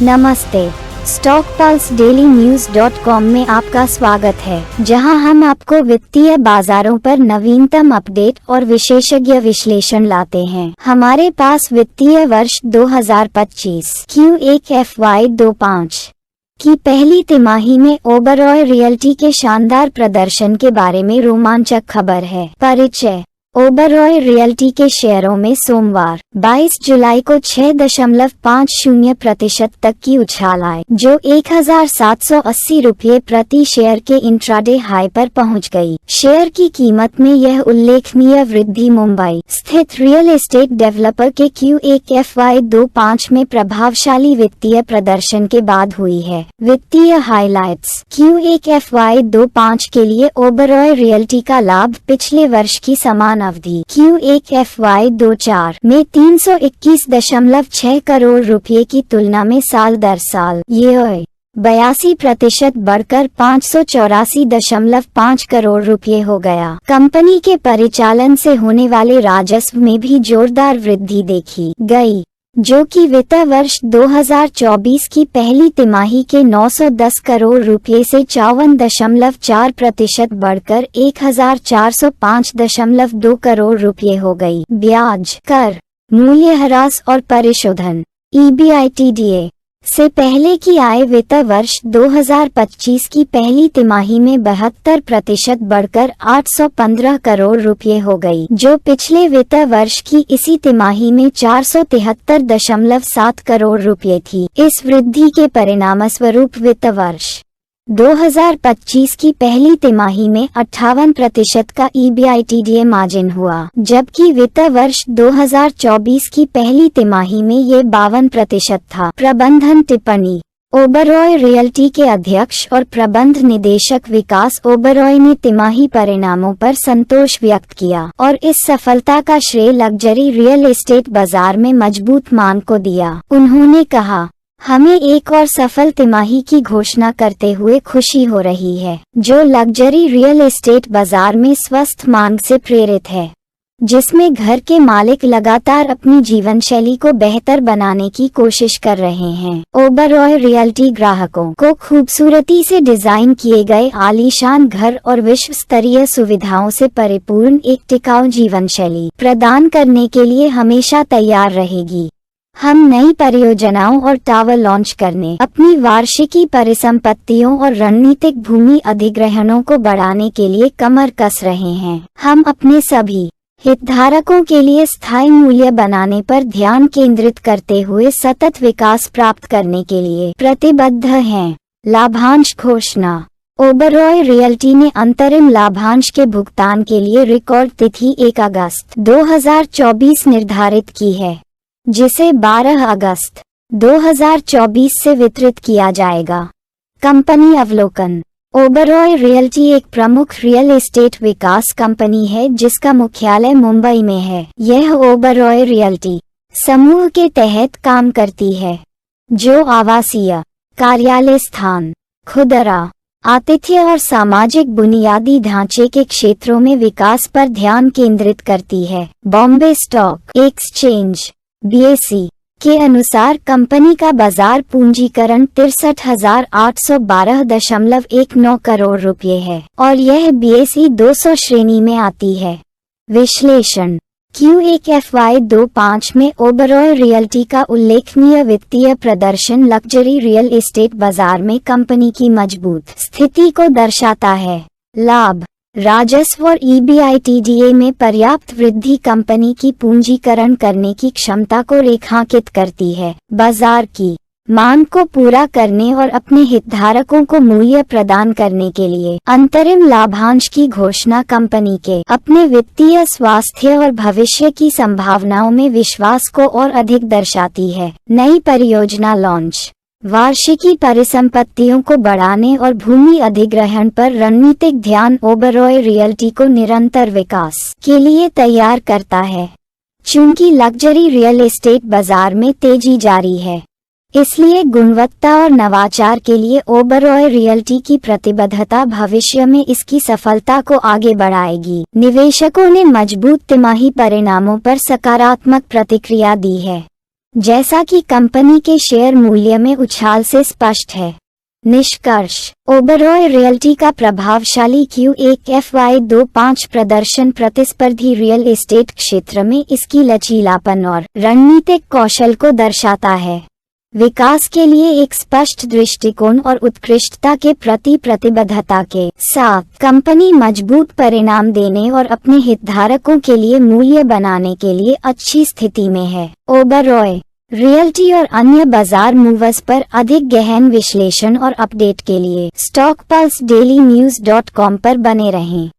नमस्ते। stockpulseDailyNews.com में आपका स्वागत है, जहां हम आपको वित्तीय बाजारों पर नवीनतम अपडेट और विशेषज्ञ विश्लेषण लाते हैं। हमारे पास वित्तीय वर्ष 2025 Q1 FY25 की पहली तिमाही में ओबरॉय रियल्टी के शानदार प्रदर्शन के बारे में रोमांचक खबर है। परिचय। ओबरॉय रियल्टी के शेयरों में सोमवार 22 जुलाई को 6.50% तक की उछाल आई, जो 1780 रुपये प्रति शेयर के इंट्राडे हाई पर पहुंच गई। शेयर की कीमत में यह उल्लेखनीय वृद्धि मुंबई स्थित रियल एस्टेट डेवलपर के Q1 FY25 में प्रभावशाली वित्तीय प्रदर्शन के बाद हुई है। वित्तीय हाइलाइट्स। Q1 FY25 के लिए ओबरॉय रियल्टी का लाभ पिछले वर्ष की समान अवधि Q1 FY24 में 321.6 करोड़ रुपए की तुलना में साल दर साल 82% बढ़कर 584.5 करोड़ रुपए हो गया। कंपनी के परिचालन से होने वाले राजस्व में भी जोरदार वृद्धि देखी गई, जो कि वित्त वर्ष 2024 की पहली तिमाही के 910 करोड़ रुपए से 54.4% बढ़कर 1405.2 करोड़ रुपए हो गई। ब्याज, कर, मूल्यह्रास और परिशोधन EBITDA से पहले की आय वित्त वर्ष 2025 की पहली तिमाही में 72% बढ़कर 815 करोड़ रुपए हो गई, जो पिछले वित्त वर्ष की इसी तिमाही में 473.7 करोड़ रुपए थी। इस वृद्धि के परिणामस्वरूप वित्त वर्ष 2025 की पहली तिमाही में 58% का EBITDA मार्जिन हुआ, जबकि वित्त वर्ष 2024 की पहली तिमाही में ये 52% था। प्रबंधन टिप्पणी। ओबरॉय रियल्टी के अध्यक्ष और प्रबंध निदेशक विकास ओबरॉय ने तिमाही परिणामों पर संतोष व्यक्त किया और इस सफलता का श्रेय लग्जरी रियल एस्टेट बाजार में मजबूत मांग को दिया। उन्होंने कहा, हमें एक और सफल तिमाही की घोषणा करते हुए खुशी हो रही है, जो लग्जरी रियल एस्टेट बाजार में स्वस्थ मांग से प्रेरित है, जिसमें घर के मालिक लगातार अपनी जीवन शैली को बेहतर बनाने की कोशिश कर रहे हैं। ओबरॉय रियल्टी ग्राहकों को खूबसूरती से डिजाइन किए गए आलीशान घर और विश्व स्तरीय सुविधाओं से परिपूर्ण एक टिकाऊ जीवन शैली प्रदान करने के लिए हमेशा तैयार रहेगी। हम नई परियोजनाओं और टावर लॉन्च करने, अपनी वार्षिकी परिसंपत्तियों और रणनीतिक भूमि अधिग्रहणों को बढ़ाने के लिए कमर कस रहे हैं। हम अपने सभी हितधारकों के लिए स्थायी मूल्य बनाने पर ध्यान केंद्रित करते हुए सतत विकास प्राप्त करने के लिए प्रतिबद्ध हैं। लाभांश घोषणा। ओबरॉय रियल्टी ने अंतरिम लाभांश के भुगतान के लिए रिकॉर्ड तिथि 1 अगस्त 2024 निर्धारित की है, जिसे 12 अगस्त 2024 से वितरित किया जाएगा। कंपनी अवलोकन। ओबरॉय रियल्टी एक प्रमुख रियल एस्टेट विकास कंपनी है जिसका मुख्यालय मुंबई में है। यह ओबरॉय रियल्टी समूह के तहत काम करती है, जो आवासीय, कार्यालय स्थान, खुदरा, आतिथ्य और सामाजिक बुनियादी ढांचे के क्षेत्रों में विकास पर ध्यान केंद्रित करती है। बॉम्बे स्टॉक एक्सचेंज BSE के अनुसार कंपनी का बाजार पूंजीकरण 63,812.19 करोड़ रुपए है और यह BSE 200 श्रेणी में आती है। विश्लेषण। Q1 FY25 में ओबरॉय रियल्टी का उल्लेखनीय वित्तीय प्रदर्शन लग्जरी रियल एस्टेट बाजार में कंपनी की मजबूत स्थिति को दर्शाता है। लाभ, राजस्व और EBITDA में पर्याप्त वृद्धि कंपनी की पूंजीकरण करने की क्षमता को रेखांकित करती है। बाजार की मांग को पूरा करने और अपने हितधारकों को मूल्य प्रदान करने के लिए अंतरिम लाभांश की घोषणा कंपनी के अपने वित्तीय स्वास्थ्य और भविष्य की संभावनाओं में विश्वास को और अधिक दर्शाती है। नई परियोजना लॉन्च। वार्षिकी परिसंपत्तियों को बढ़ाने और भूमि अधिग्रहण पर रणनीतिक ध्यान ओबरॉय रियल्टी को निरंतर विकास के लिए तैयार करता है। चूंकि लग्जरी रियल एस्टेट बाजार में तेजी जारी है, इसलिए गुणवत्ता और नवाचार के लिए ओबरॉय रियल्टी की प्रतिबद्धता भविष्य में इसकी सफलता को आगे बढ़ाएगी। निवेशकों ने मजबूत तिमाही परिणामों पर सकारात्मक प्रतिक्रिया दी है। जैसा कि कंपनी के शेयर मूल्य में उछाल से स्पष्ट है। निष्कर्ष: ओबरॉय रियल्टी का प्रभावशाली Q1 FY25 प्रदर्शन प्रतिस्पर्धी रियल एस्टेट क्षेत्र में इसकी लचीलापन और रणनीतिक कौशल को दर्शाता है। विकास के लिए एक स्पष्ट दृष्टिकोण और उत्कृष्टता के प्रति प्रतिबद्धता के साथ कंपनी मजबूत परिणाम देने और अपने हितधारकों के लिए मूल्य बनाने के लिए अच्छी स्थिति में है। ओबरॉय रियल्टी और अन्य बाजार मूवर्स पर अधिक गहन विश्लेषण और अपडेट के लिए StockPulse DailyNews.com पर बने रहें।